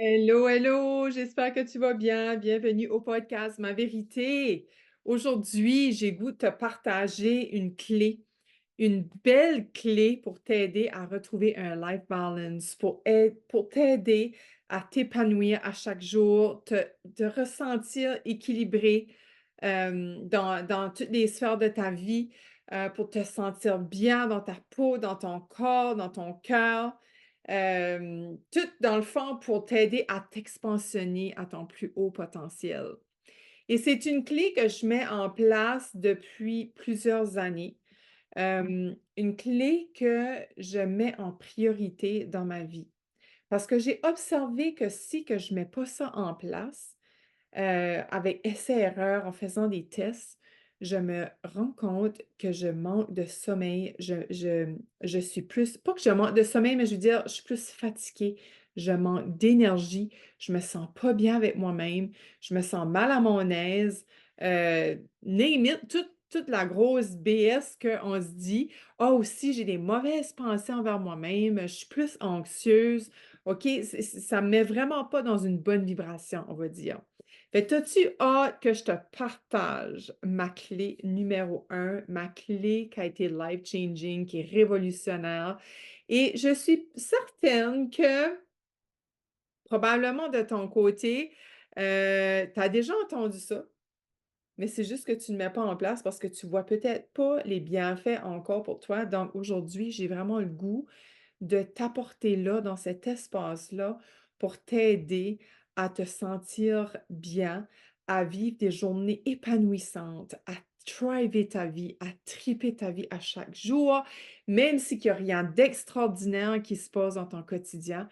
Hello, hello, j'espère que tu vas bien. Bienvenue au podcast Ma Vérité. Aujourd'hui, j'ai goût de te partager une clé, une belle clé pour t'aider à retrouver un life balance, pour t'aider à t'épanouir à chaque jour, te ressentir équilibré dans toutes les sphères de ta vie, pour te sentir bien dans ta peau, dans ton corps, dans ton cœur. Tout dans le fond pour t'aider à t'expansionner à ton plus haut potentiel. Et c'est une clé que je mets en place depuis plusieurs années. Une clé que je mets en priorité dans ma vie. Parce que j'ai observé que si que je mets pas ça en place, avec essai-erreur, en faisant des tests, je me rends compte que je manque de sommeil. Je suis plus, pas que je manque de sommeil, mais je veux dire, je suis plus fatiguée. Je manque d'énergie. Je me sens pas bien avec moi-même. Je me sens mal à mon aise. Name it, toute la grosse BS qu'on se dit. Ah, aussi, j'ai des mauvaises pensées envers moi-même. Je suis plus anxieuse. OK? Ça me met vraiment pas dans une bonne vibration, on va dire. Fait que t'as-tu hâte que je te partage ma clé numéro un, ma clé qui a été life-changing, qui est révolutionnaire? Et je suis certaine que probablement de ton côté, tu as déjà entendu ça, mais c'est juste que tu ne mets pas en place parce que tu vois peut-être pas les bienfaits encore pour toi. Donc aujourd'hui, j'ai vraiment le goût de t'apporter là, dans cet espace-là, pour t'aider à te sentir bien, à vivre des journées épanouissantes, à thriver ta vie, à triper ta vie à chaque jour, même s'il n'y a rien d'extraordinaire qui se passe dans ton quotidien.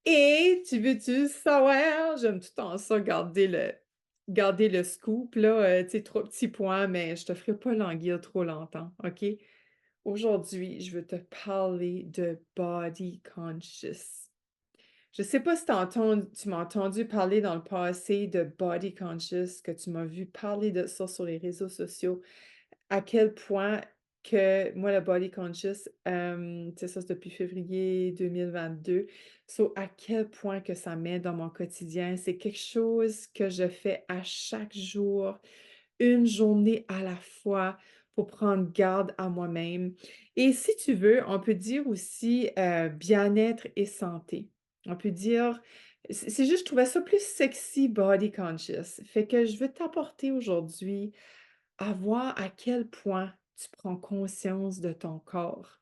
Et tu veux-tu savoir? J'aime tout le temps ça, garder le scoop, là, tu sais, 3 petits points, mais je te ferai pas languir trop longtemps, OK? Aujourd'hui, je veux te parler de body conscious. Je sais pas si tu m'as entendu parler dans le passé de body conscious, que tu m'as vu parler de ça sur les réseaux sociaux, à quel point que moi, le body conscious, tu ça, c'est depuis février 2022. So, à quel point que ça m'aide dans mon quotidien. C'est quelque chose que je fais à chaque jour, une journée à la fois pour prendre garde à moi-même. Et si tu veux, on peut dire aussi bien-être et santé. On peut dire, c'est juste, je trouvais ça plus sexy, body conscious. Fait que je veux t'apporter aujourd'hui à voir à quel point tu prends conscience de ton corps.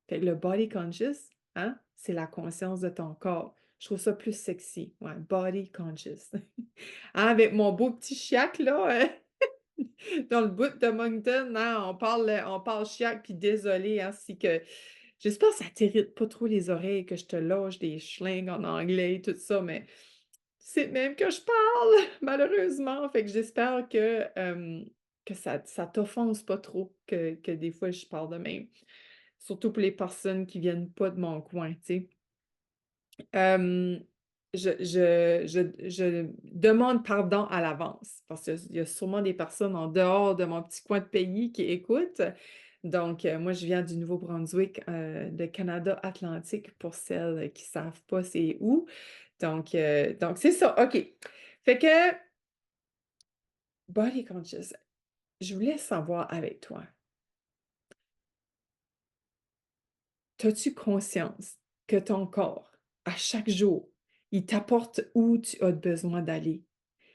Fait que le body conscious, hein, c'est la conscience de ton corps. Je trouve ça plus sexy. Ouais, body conscious. Hein, avec mon beau petit chiac, là, dans le bout de Moncton, hein, on parle chiac, puis désolé, hein, si que j'espère que ça t'irrite pas trop les oreilles, que je te lâche des schlingues en anglais et tout ça, mais c'est de même que je parle, malheureusement. Fait que j'espère que ça t'offense pas trop que des fois je parle de même. Surtout pour les personnes qui viennent pas de mon coin, tu sais. Hem, je demande pardon à l'avance parce qu'il y a sûrement des personnes en dehors de mon petit coin de pays qui écoutent. Donc, moi, je viens du Nouveau-Brunswick, de Canada Atlantique pour celles qui savent pas c'est où. Donc c'est ça, OK. Fait que body conscious, je voulais savoir avec toi, as-tu conscience que ton corps, à chaque jour, il t'apporte où tu as besoin d'aller?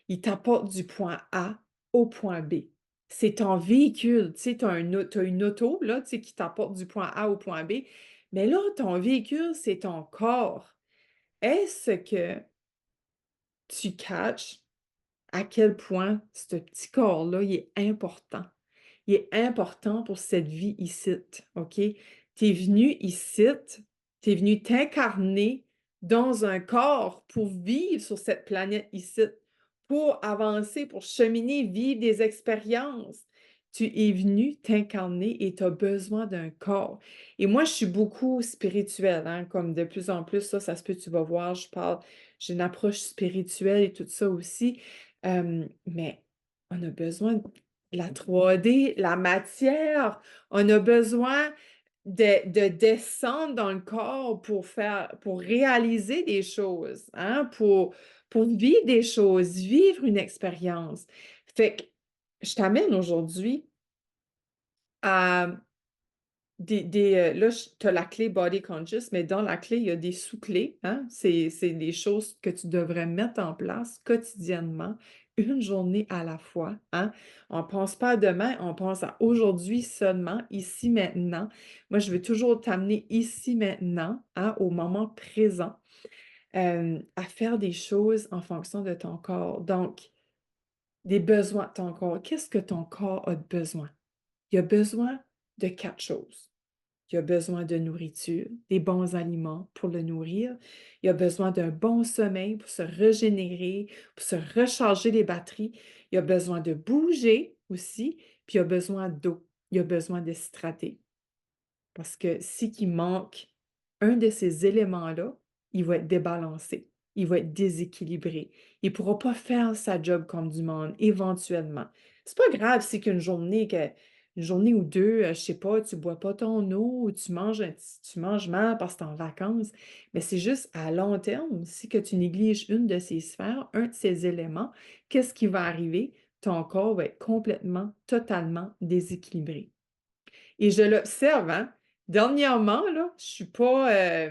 Il t'apporte du point A au point B. C'est ton véhicule, tu sais, tu as une auto, là, tu sais, qui t'apporte du point A au point B, mais là, ton véhicule, c'est ton corps. Est-ce que tu catches à quel point ce petit corps-là, il est important? Il est important pour cette vie ici, OK? Tu es venu ici, tu es venu t'incarner dans un corps pour vivre sur cette planète ici, pour avancer, pour cheminer, vivre des expériences. Tu es venu t'incarner et tu as besoin d'un corps. Et moi, je suis beaucoup spirituelle, hein, comme de plus en plus, ça se peut, tu vas voir, j'ai une approche spirituelle et tout ça aussi. Mais on a besoin de la 3D, la matière, on a besoin de descendre dans le corps pour réaliser des choses, hein, pour vivre des choses, vivre une expérience. Fait que je t'amène aujourd'hui à là, tu as la clé Body Conscious, mais dans la clé, il y a des sous-clés, hein. C'est des choses que tu devrais mettre en place quotidiennement, une journée à la fois, hein. On pense pas à demain, on pense à aujourd'hui seulement, ici, maintenant. Moi, je veux toujours t'amener ici, maintenant, hein, au moment présent, à faire des choses en fonction de ton corps. Donc, des besoins de ton corps. Qu'est-ce que ton corps a besoin? Il a besoin de 4 choses. Il a besoin de nourriture, des bons aliments pour le nourrir. Il a besoin d'un bon sommeil pour se régénérer, pour se recharger les batteries. Il a besoin de bouger aussi, puis il a besoin d'eau. Il a besoin de s'hydrater. Parce que si il manque un de ces éléments-là, il va être débalancé, il va être déséquilibré. Il ne pourra pas faire sa job comme du monde, éventuellement. C'est pas grave si une journée ou deux, je sais pas, tu bois pas ton eau ou tu manges mal parce que tu es en vacances, mais c'est juste à long terme, si que tu négliges une de ces sphères, un de ces éléments, qu'est-ce qui va arriver? Ton corps va être complètement, totalement déséquilibré. Et je l'observe, hein. Dernièrement, là, je suis pas,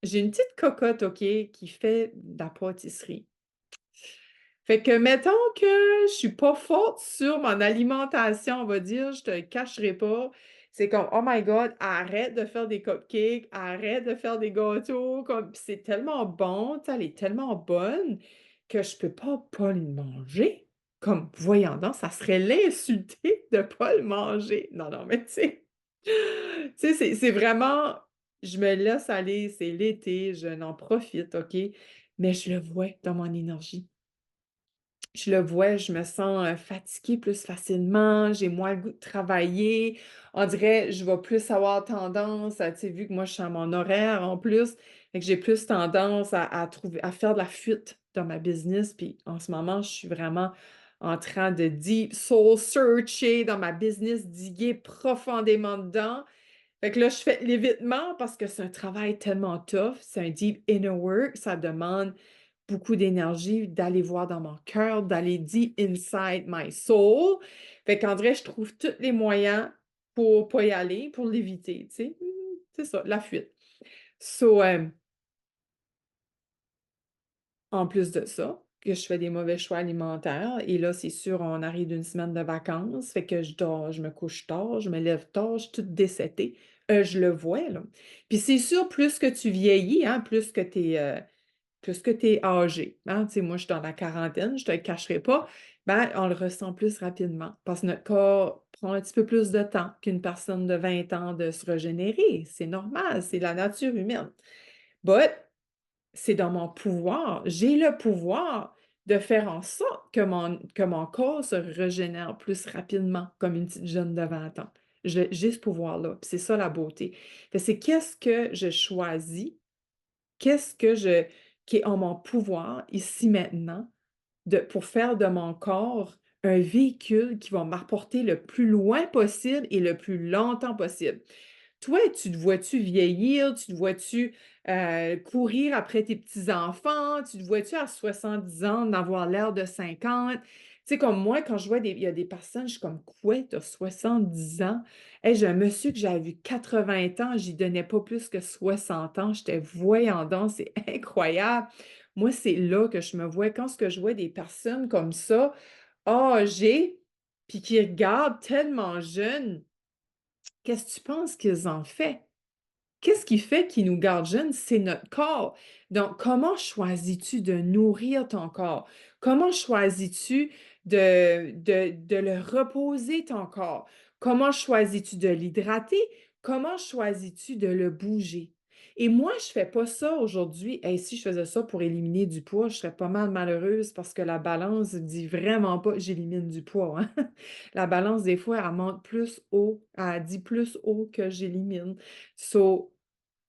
j'ai une petite cocotte, OK, qui fait de la pâtisserie. Fait que mettons que je suis pas forte sur mon alimentation, on va dire, je te le cacherai pas. C'est comme: «Oh my God, arrête de faire des cupcakes, arrête de faire des gâteaux», comme puis c'est tellement bon, tu sais, elle est tellement bonne que je peux pas le manger. Comme voyons donc, ça serait l'insulter de pas le manger. Non, non, mais tu sais c'est vraiment je me laisse aller, c'est l'été, je n'en profite, OK? Mais je le vois dans mon énergie. Je le vois, je me sens, fatiguée plus facilement, j'ai moins le goût de travailler. On dirait, je vais plus avoir tendance à tu sais, vu que moi, je suis à mon horaire en plus, fait que j'ai plus tendance à faire de la fuite dans ma business. Puis en ce moment, je suis vraiment en train de deep soul searcher dans ma business, diguer profondément dedans. Fait que là, je fais l'évitement parce que c'est un travail tellement tough, c'est un deep inner work, ça demande beaucoup d'énergie d'aller voir dans mon cœur, d'aller deep inside my soul. Fait qu'en vrai, je trouve tous les moyens pour pas y aller, pour l'éviter, tu sais? C'est ça, la fuite. So, en plus de ça, que je fais des mauvais choix alimentaires et là, c'est sûr, on arrive d'une semaine de vacances, fait que je dors, je me couche tard, je me lève tard, je suis toute décétée. Je le vois, là. Puis c'est sûr, plus que tu vieillis, hein, plus que tu es âgé, hein. Tu sais, moi, je suis dans la quarantaine, je te le cacherai pas, ben, on le ressent plus rapidement parce que notre corps prend un petit peu plus de temps qu'une personne de 20 ans de se régénérer. C'est normal, c'est la nature humaine. But c'est dans mon pouvoir. J'ai le pouvoir de faire en sorte que mon corps se régénère plus rapidement, comme une petite jeune de 20 ans. J'ai ce pouvoir-là, puis c'est ça la beauté. Fait c'est qu'est-ce que je choisis, qu'est-ce que je qui est en mon pouvoir ici maintenant pour faire de mon corps un véhicule qui va m'apporter le plus loin possible et le plus longtemps possible. Toi, tu te vois-tu vieillir? Tu te vois-tu, courir après tes petits-enfants? Tu te vois-tu à 70 ans d'avoir l'air de 50? Tu sais, comme moi, quand je vois il y a des personnes, je suis comme: «Quoi, tu as 70 ans?» Hey, j'ai un monsieur que j'avais vu 80 ans, j'y donnais pas plus que 60 ans. J'étais: «Voyons donc, c'est incroyable!» Moi, c'est là que je me vois. Quand ce que je vois des personnes comme ça, âgées, puis qui regardent tellement jeunes, qu'est-ce que tu penses qu'ils ont fait? Qu'est-ce qui fait qu'ils nous gardent jeunes? C'est notre corps. Donc, comment choisis-tu de nourrir ton corps? Comment choisis-tu de le reposer, ton corps? Comment choisis-tu de l'hydrater? Comment choisis-tu de le bouger? Et moi, je fais pas ça aujourd'hui. Et si je faisais ça pour éliminer du poids, je serais pas mal malheureuse parce que la balance dit vraiment pas j'élimine du poids, hein. La balance, des fois, elle monte plus haut, elle dit plus haut que j'élimine. So,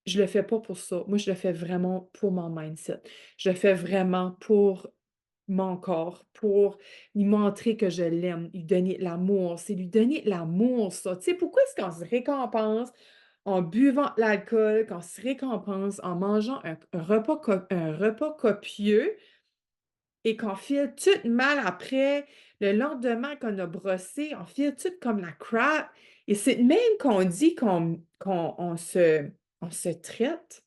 je le fais pas pour ça. Moi, je le fais vraiment pour mon mindset. Je le fais vraiment pour mon corps, pour lui montrer que je l'aime, lui donner de l'amour. C'est lui donner de l'amour, ça. Tu sais, pourquoi est-ce qu'on se récompense? en buvant de l'alcool, qu'on se récompense en mangeant un repas copieux et qu'on file tout mal après. Le lendemain qu'on a brossé, on file tout comme la crap. Et c'est de même qu'on dit on se traite,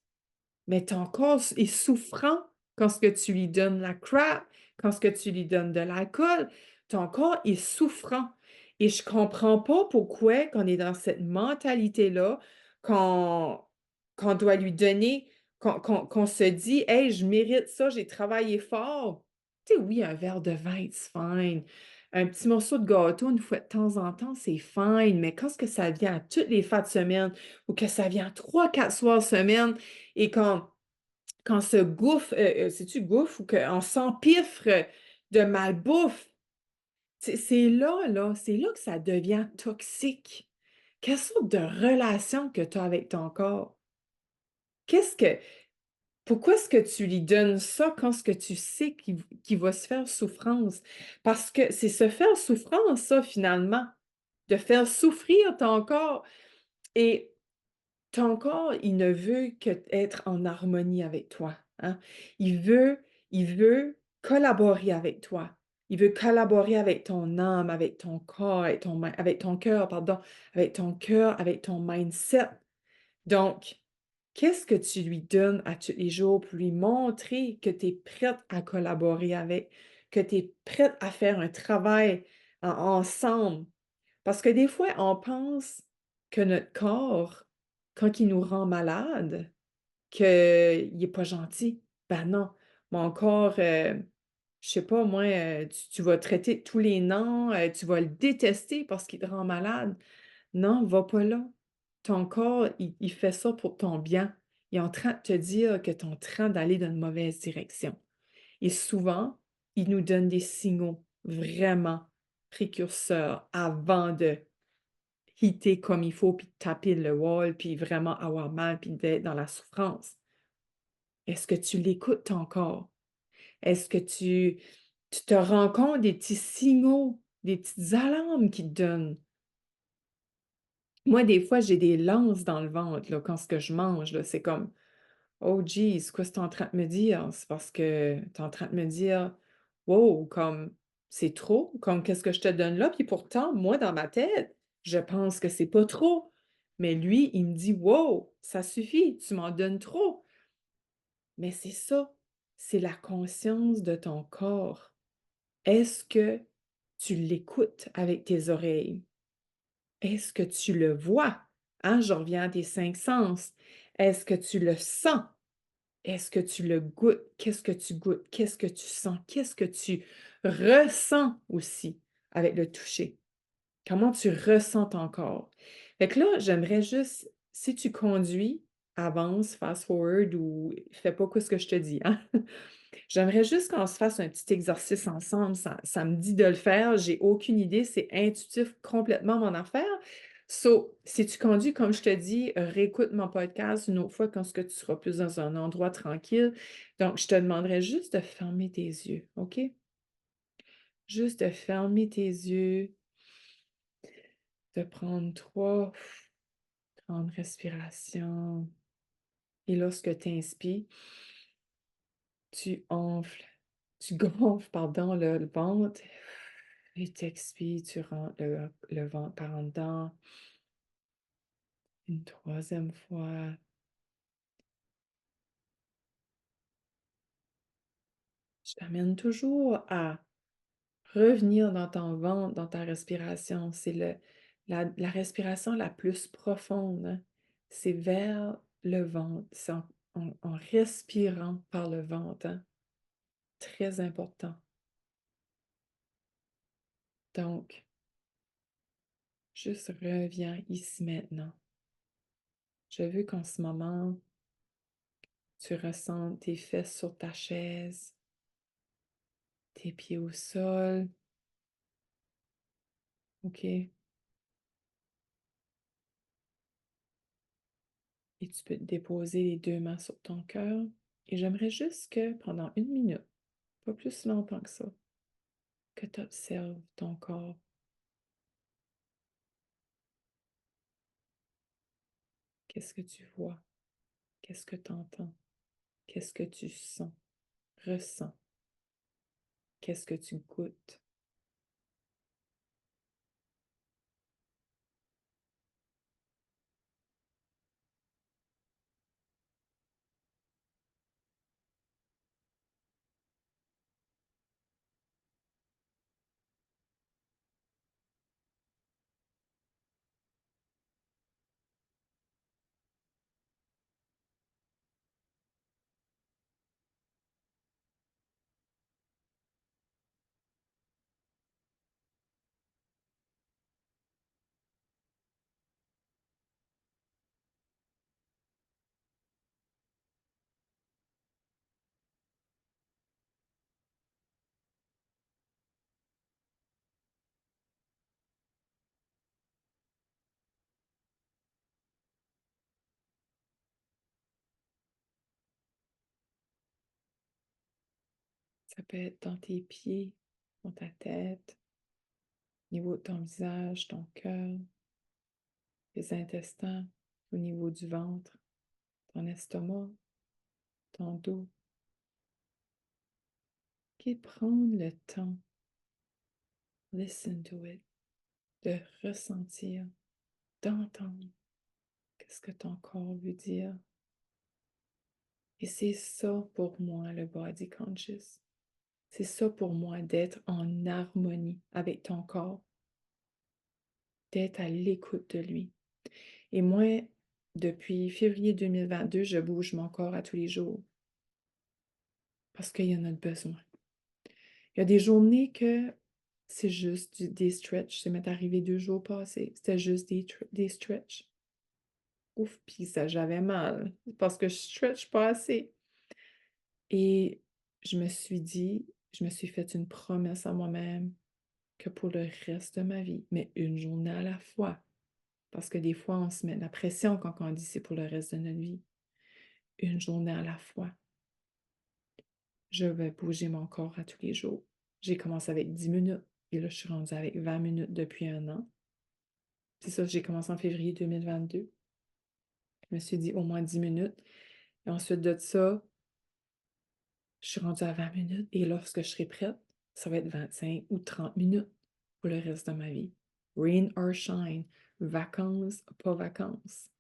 mais ton corps est souffrant quand ce que tu lui donnes la crap, quand ce que tu lui donnes de l'alcool. Ton corps est souffrant. Et je comprends pas pourquoi qu'on est dans cette mentalité-là, qu'on qu'on doit lui donner, qu'on se dit, hey, je mérite ça, j'ai travaillé fort. Tu sais, oui, un verre de vin, c'est fine. Un petit morceau de gâteau, une fois de temps en temps, c'est fine. Mais quand ce que ça vient à toutes les fins de semaine ou que ça vient 3, 4 soirs semaine et quand se gouffre, c'est-tu gouffre ou qu'on s'empiffre de malbouffe, c'est là que ça devient toxique. Quelle sorte de relation que tu as avec ton corps? Qu'est-ce que, pourquoi est-ce que tu lui donnes ça quand ce que tu sais qu'il va se faire souffrance? Parce que c'est se faire souffrance, ça, finalement, de faire souffrir ton corps. Et ton corps, il ne veut que être en harmonie avec toi, hein. Il veut il veut collaborer avec toi. Il veut collaborer avec ton âme, avec ton corps, avec ton cœur, pardon, avec ton cœur, avec ton mindset. Donc, qu'est-ce que tu lui donnes à tous les jours pour lui montrer que tu es prête à collaborer avec, que tu es prête à faire un travail ensemble? Parce que des fois, on pense que notre corps, quand il nous rend malade, qu'il est pas gentil. Ben non, mon corps, je sais pas moi, tu vas traiter tous les noms, tu vas le détester parce qu'il te rend malade. Non, va pas là. Ton corps, il fait ça pour ton bien. Il est en train de te dire que tu es en train d'aller dans une mauvaise direction. Et souvent, il nous donne des signaux vraiment précurseurs avant de hitter comme il faut, puis de taper le wall, puis vraiment avoir mal, puis d'être dans la souffrance. Est-ce que tu l'écoutes ton corps? Est-ce que tu te rends compte des petits signaux, des petites alarmes qu'il te donnent? Moi, des fois, j'ai des lances dans le ventre, là, quand ce que je mange, là, c'est comme, oh geez, quoi c'est en train de me dire? C'est parce que tu es en train de me dire, wow, comme, c'est trop, comme, qu'est-ce que je te donne là? Puis pourtant, moi, dans ma tête, je pense que c'est pas trop. Mais lui, il me dit, wow, ça suffit, tu m'en donnes trop. Mais c'est ça, c'est la conscience de ton corps. Est-ce que tu l'écoutes avec tes oreilles? Est-ce que tu le vois? Hein, je reviens à tes 5 sens. Est-ce que tu le sens? Est-ce que tu le goûtes? Qu'est-ce que tu goûtes? Qu'est-ce que tu sens? Qu'est-ce que tu ressens aussi avec le toucher? Comment tu ressens ton corps? Fait que là, j'aimerais juste, si tu conduis, avance, fast forward ou fais pas quoi ce que je te dis, hein? J'aimerais juste qu'on se fasse un petit exercice ensemble. Ça me dit de le faire. J'ai aucune idée. C'est intuitif complètement mon affaire. So, si tu conduis, comme je te dis, réécoute mon podcast une autre fois quand ce que tu seras plus dans un endroit tranquille. Donc, je te demanderais juste de fermer tes yeux, OK? Juste de fermer tes yeux, de prendre 3 grandes respirations. Et lorsque tu inspires, tu enfles, tu gonfles, pardon, le ventre. Et tu expires, tu rentres le ventre par en dedans. Une troisième fois. Je t'amène toujours à revenir dans ton ventre, dans ta respiration. C'est la respiration la plus profonde, hein. C'est vers le ventre. C'est en respirant par le ventre, hein. Très important. Donc, juste reviens ici maintenant. Je veux qu'en ce moment, tu ressentes tes fesses sur ta chaise, tes pieds au sol. OK? Et tu peux te déposer les 2 mains sur ton cœur. Et j'aimerais juste que pendant 1 minute, pas plus longtemps que ça, que tu observes ton corps. Qu'est-ce que tu vois? Qu'est-ce que tu entends? Qu'est-ce que tu sens? Ressens? Qu'est-ce que tu goûtes? Ça peut être dans tes pieds, dans ta tête, au niveau de ton visage, ton cœur, tes intestins, au niveau du ventre, ton estomac, ton dos. Et prendre le temps, listen to it, de ressentir, d'entendre qu'est-ce que ton corps veut dire. Et c'est ça pour moi le body conscious. C'est ça pour moi d'être en harmonie avec ton corps, d'être à l'écoute de lui. Et moi, depuis février 2022, je bouge mon corps à tous les jours parce qu'il y en a besoin. Il y a des journées que c'est juste des stretches. Ça m'est arrivé 2 jours passés. C'était juste des stretches. Ouf, puis ça, j'avais mal parce que je stretch pas assez. Et je me suis fait une promesse à moi-même que pour le reste de ma vie, mais une journée à la fois. Parce que des fois, on se met la pression quand on dit c'est pour le reste de notre vie. Une journée à la fois. Je vais bouger mon corps à tous les jours. J'ai commencé avec 10 minutes et là, je suis rendue avec 20 minutes depuis un an. C'est ça, j'ai commencé en février 2022. Je me suis dit au moins 10 minutes. Et ensuite de ça, je suis rendue à 20 minutes et lorsque je serai prête, ça va être 25 ou 30 minutes pour le reste de ma vie. Rain or shine, vacances, pas vacances,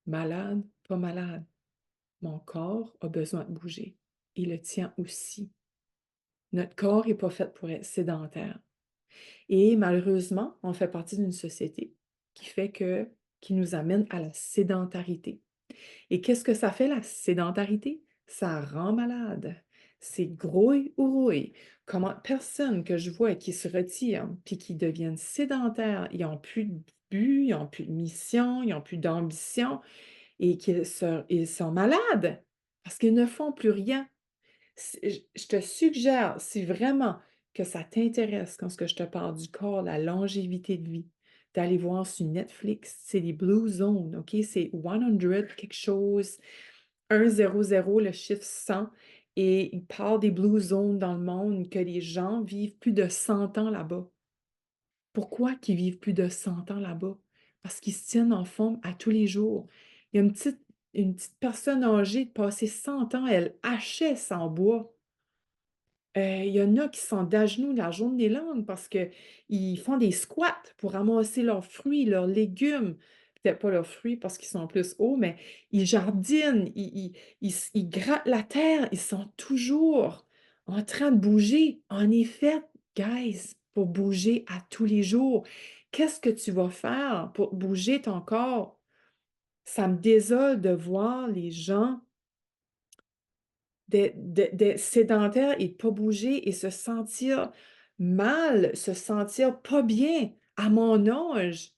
malade, pas malade. Mon corps a besoin de bouger et le tien aussi. Notre corps n'est pas fait pour être sédentaire. Et malheureusement, on fait partie d'une société qui nous amène à la sédentarité. Et qu'est-ce que ça fait, la sédentarité? Ça rend malade. C'est grouille ou rouille. Comment personnes que je vois qui se retirent puis qui deviennent sédentaires, ils n'ont plus de but, ils n'ont plus de mission, ils n'ont plus d'ambition et ils sont malades parce qu'ils ne font plus rien. Je te suggère, si vraiment que ça t'intéresse quand ce que je te parle du corps, la longévité de vie, d'aller voir sur Netflix, c'est les Blue Zones, OK? C'est 100 quelque chose, 100, le chiffre 100, et il parle des Blue Zones dans le monde, que les gens vivent plus de 100 ans là-bas. Pourquoi qu'ils vivent plus de 100 ans là-bas? Parce qu'ils se tiennent en forme à tous les jours. Il y a une petite personne âgée de passer 100 ans, elle hachait sans bois. Il y en a qui sont d'à genoux la journée longue parce qu'ils font des squats pour ramasser leurs fruits, leurs légumes. Peut-être pas leurs fruits parce qu'ils sont plus hauts, mais ils jardinent, ils grattent la terre, ils sont toujours en train de bouger. En effet, guys, pour bouger à tous les jours, qu'est-ce que tu vas faire pour bouger ton corps? Ça me désole de voir les gens d'être sédentaire et de pas bouger et se sentir mal, se sentir pas bien à mon âge.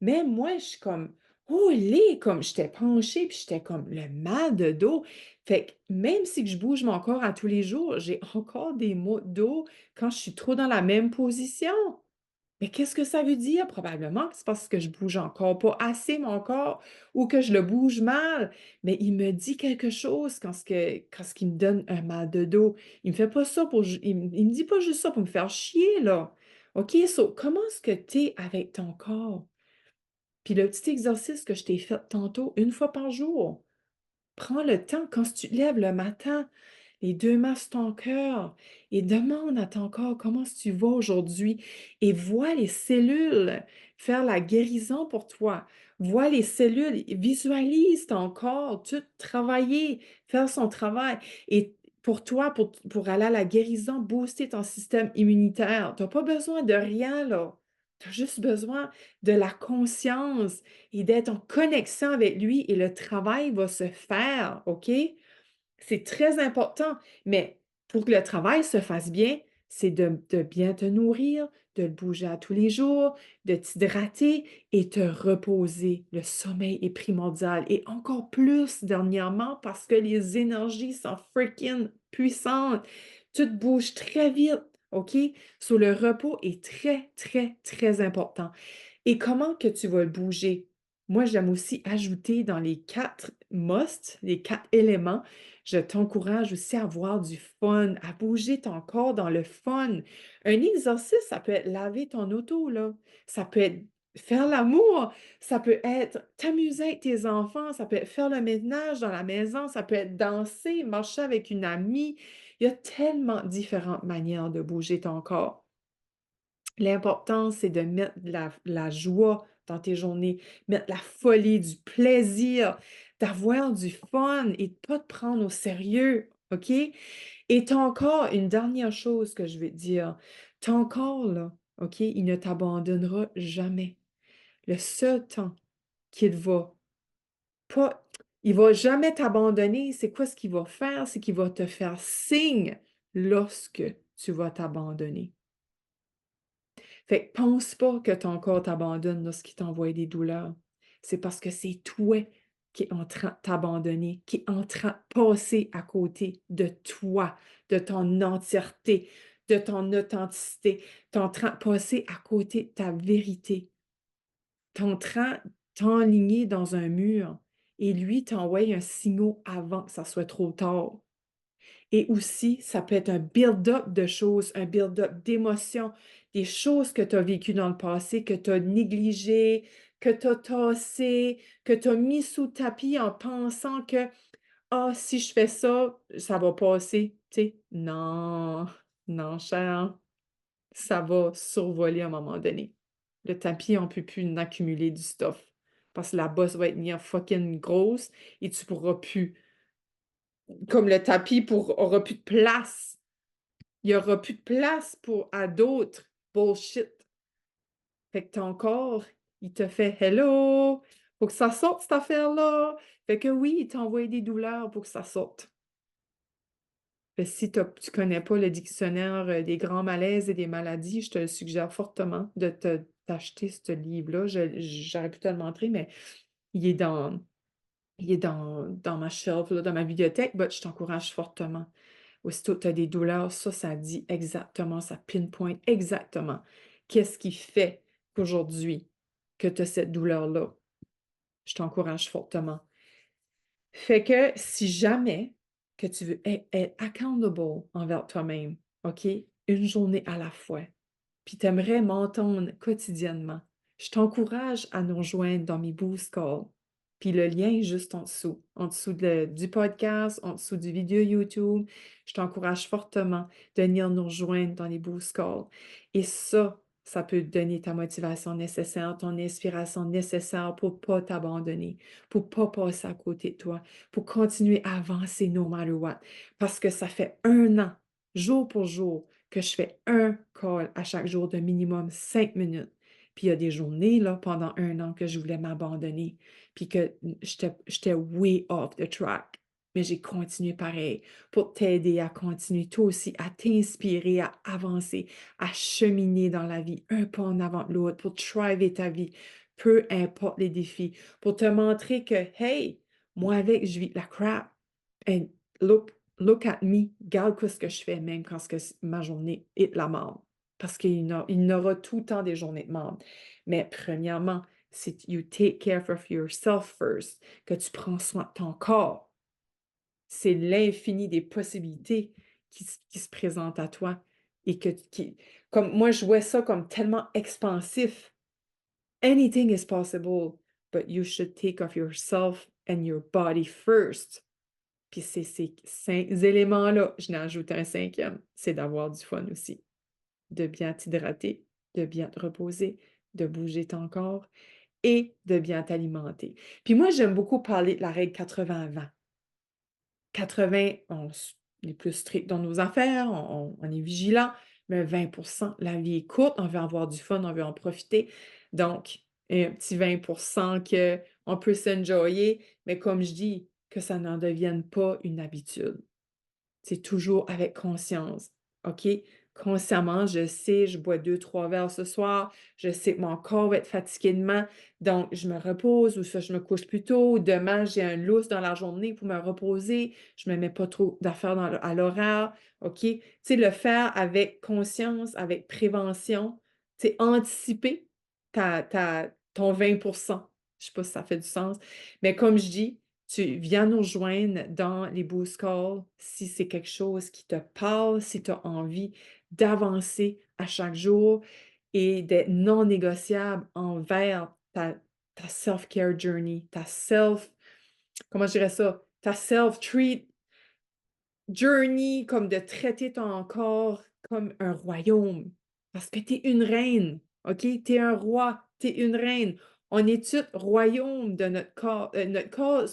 Même moi, je suis comme, oh les, comme j'étais penchée, puis j'étais comme le mal de dos. Fait que même si que je bouge mon corps à tous les jours, j'ai encore des maux de dos quand je suis trop dans la même position. Mais qu'est-ce que ça veut dire? Probablement que c'est parce que je bouge encore pas assez mon corps ou que je le bouge mal. Mais il me dit quelque chose quand ce qui me donne un mal de dos. Il me fait pas ça il me dit pas juste ça pour me faire chier, là. OK, so, comment est-ce que tu es avec ton corps? Puis le petit exercice que je t'ai fait tantôt, une fois par jour, prends le temps quand tu te lèves le matin, les 2 mains sur ton cœur et demande à ton corps comment tu vas aujourd'hui et vois les cellules faire la guérison pour toi. Vois les cellules, visualise ton corps, tout travailler, faire son travail et pour toi, pour aller à la guérison, booster ton système immunitaire. Tu n'as pas besoin de rien, là. Tu as juste besoin de la conscience et d'être en connexion avec lui et le travail va se faire, OK? C'est très important, mais pour que le travail se fasse bien, c'est de bien te nourrir, de bouger à tous les jours, de t'hydrater et te reposer. Le sommeil est primordial et encore plus dernièrement parce que les énergies sont freaking puissantes. Tout bouge très vite, OK? So, le repos est très, très, très important. Et comment que tu vas le bouger? Moi, j'aime aussi ajouter dans les 4 must, les 4 éléments, je t'encourage aussi à avoir du fun, à bouger ton corps dans le fun. Un exercice, ça peut être laver ton auto, là. Ça peut être faire l'amour, ça peut être t'amuser avec tes enfants, ça peut être faire le ménage dans la maison, ça peut être danser, marcher avec une amie. Il y a tellement différentes manières de bouger ton corps. L'important, c'est de mettre de la joie dans tes journées, mettre la folie, du plaisir, d'avoir du fun et de pas te prendre au sérieux, OK? Et ton corps, une dernière chose que je vais te dire, ton corps, là, OK, il ne t'abandonnera jamais. Le seul temps qu'il va pas, il va jamais t'abandonner, c'est quoi ce qu'il va faire? C'est qu'il va te faire signe lorsque tu vas t'abandonner. Fait que pense pas que ton corps t'abandonne lorsqu'il t'envoie des douleurs. C'est parce que c'est toi qui est en train de t'abandonner, qui est en train de passer à côté de toi, de ton entièreté, de ton authenticité. Tu es en train de passer à côté de ta vérité. Tu es en train de t'enligner dans un mur et lui t'envoie un signal avant que ça soit trop tard. Et aussi, ça peut être un build-up de choses, un build-up d'émotions, des choses que tu as vécues dans le passé, que tu as négligées, que tu as tassées, que tu as mis sous le tapis en pensant que ah, si je fais ça, ça va passer. Tu sais, non, non, cher, ça va survoler à un moment donné. Le tapis, on ne peut plus en accumuler du stuff. Parce que la bosse va être bien fucking grosse et tu pourras plus. Comme le tapis aura plus de place. Il y aura plus de place à d'autres bullshit. Fait que ton corps, il te fait «Hello! Faut que ça sorte cette affaire-là!» Fait que oui, il t'envoie des douleurs pour que ça sorte. Fait que si tu connais pas le dictionnaire des grands malaises et des maladies, je te le suggère fortement de t'acheter ce livre-là. J'aurais pu te le montrer, mais il est dans ma shelf, là, dans ma bibliothèque, mais je t'encourage fortement. Aussitôt que tu as des douleurs, ça dit exactement, ça pinpoint exactement qu'est-ce qui fait qu'aujourd'hui que tu as cette douleur-là. Je t'encourage fortement. Fait que si jamais que tu veux être accountable envers toi-même, OK? Une journée à la fois, puis tu aimerais m'entendre quotidiennement, je t'encourage à nous rejoindre dans mes boost calls. Puis le lien est juste en dessous du podcast, en dessous du vidéo YouTube. Je t'encourage fortement de venir nous rejoindre dans les boost calls. Et ça peut te donner ta motivation nécessaire, ton inspiration nécessaire pour ne pas t'abandonner, pour ne pas passer à côté de toi, pour continuer à avancer no matter what. Parce que ça fait 1 an, jour pour jour, que je fais un call à chaque jour de minimum 5 minutes. Puis il y a des journées, là, pendant 1 an que je voulais m'abandonner, puis que j'étais way off the track. Mais j'ai continué pareil pour t'aider à continuer, toi aussi, à t'inspirer, à avancer, à cheminer dans la vie, un pas en avant de l'autre, pour thriver ta vie, peu importe les défis, pour te montrer que, hey, moi avec, je vis de la crap. And look at me, regarde ce que je fais même quand ma journée est de la merde. Parce qu'il y aura tout le temps des journées de merde. Mais premièrement, c'est you take care of yourself first, que tu prends soin de ton corps. C'est l'infini des possibilités qui se présentent à toi et comme moi, je vois ça comme tellement expansif. Anything is possible, but you should take of yourself and your body first. Puis c'est ces 5 éléments-là, je n'ai ajouté un cinquième, c'est d'avoir du fun aussi, de bien t'hydrater, de bien te reposer, de bouger ton corps et de bien t'alimenter. Puis moi, j'aime beaucoup parler de la règle 80-20. 80, on est plus strict dans nos affaires, on est vigilant, mais 20, la vie est courte, on veut avoir du fun, on veut en profiter. Donc, un petit 20 qu'on peut s'enjoyer, mais comme je dis, que ça n'en devienne pas une habitude. C'est toujours avec conscience, OK? Consciemment, je sais, je bois 2-3 verres ce soir, je sais que mon corps va être fatigué demain, donc je me repose ou soit je me couche plus tôt, ou demain j'ai un lousse dans la journée pour me reposer, je me mets pas trop d'affaires à l'horaire, OK? Tu sais, le faire avec conscience, avec prévention, tu sais, anticiper ton 20. Je sais pas si ça fait du sens, mais comme je dis, tu viens nous rejoindre dans les Boost Calls si c'est quelque chose qui te parle, si tu as envie d'avancer à chaque jour et d'être non négociable envers ta self-care journey, comment je dirais ça? Ta self-treat journey, comme de traiter ton corps comme un royaume. Parce que tu es une reine, OK? Tu es un roi, tu es une reine. On est toutes royaume de notre corps,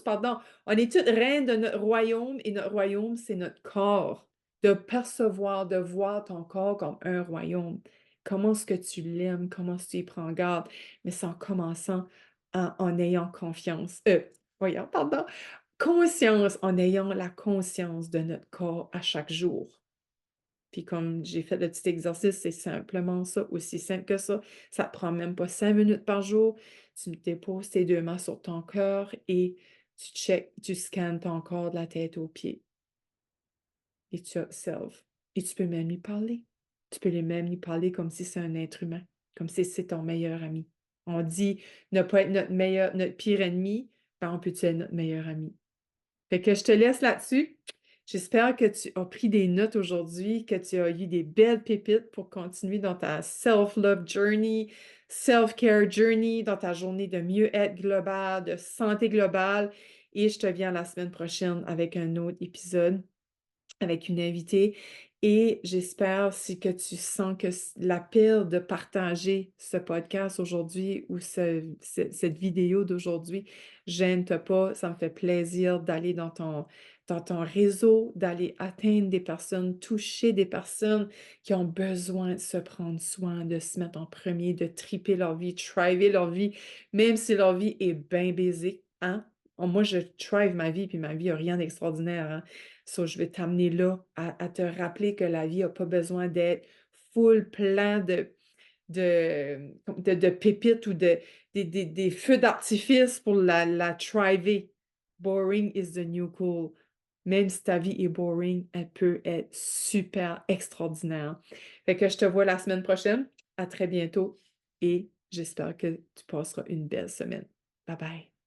pardon, on est toutes reines de notre royaume et notre royaume, c'est notre corps. De percevoir, de voir ton corps comme un royaume. Comment est-ce que tu l'aimes, comment est-ce que tu y prends garde, mais c'est en commençant en ayant confiance. Voyons, pardon, conscience, en ayant la conscience de notre corps à chaque jour. Puis comme j'ai fait le petit exercice, c'est simplement ça, aussi simple que ça. Ça te prend même pas 5 minutes par jour. Tu déposes tes 2 mains sur ton cœur et tu scannes ton corps de la tête aux pieds et tu observes. Et tu peux même lui parler. Tu peux même lui parler comme si c'est un être humain, comme si c'est ton meilleur ami. On dit ne pas être notre pire ennemi, ben on peut être notre meilleur ami. Fait que je te laisse là-dessus. J'espère que tu as pris des notes aujourd'hui, que tu as eu des belles pépites pour continuer dans ta self-love journey, self-care journey, dans ta journée de mieux-être global, de santé globale. Et je te viens la semaine prochaine avec un autre épisode avec une invitée et j'espère si que tu sens que l'appel de partager ce podcast aujourd'hui ou cette vidéo d'aujourd'hui, gêne-toi pas, ça me fait plaisir d'aller dans ton réseau, d'aller atteindre des personnes, toucher des personnes qui ont besoin de se prendre soin, de se mettre en premier, de triper leur vie, thriver leur vie, même si leur vie est bien baisée, hein? Moi, je thrive ma vie, puis ma vie n'a rien d'extraordinaire, hein? So, je vais t'amener là à te rappeler que la vie n'a pas besoin d'être full plein de pépites ou des feux d'artifice pour la thriver. Boring is the new cool. Même si ta vie est boring, elle peut être super extraordinaire. Fait que je te vois la semaine prochaine. À très bientôt et j'espère que tu passeras une belle semaine. Bye bye.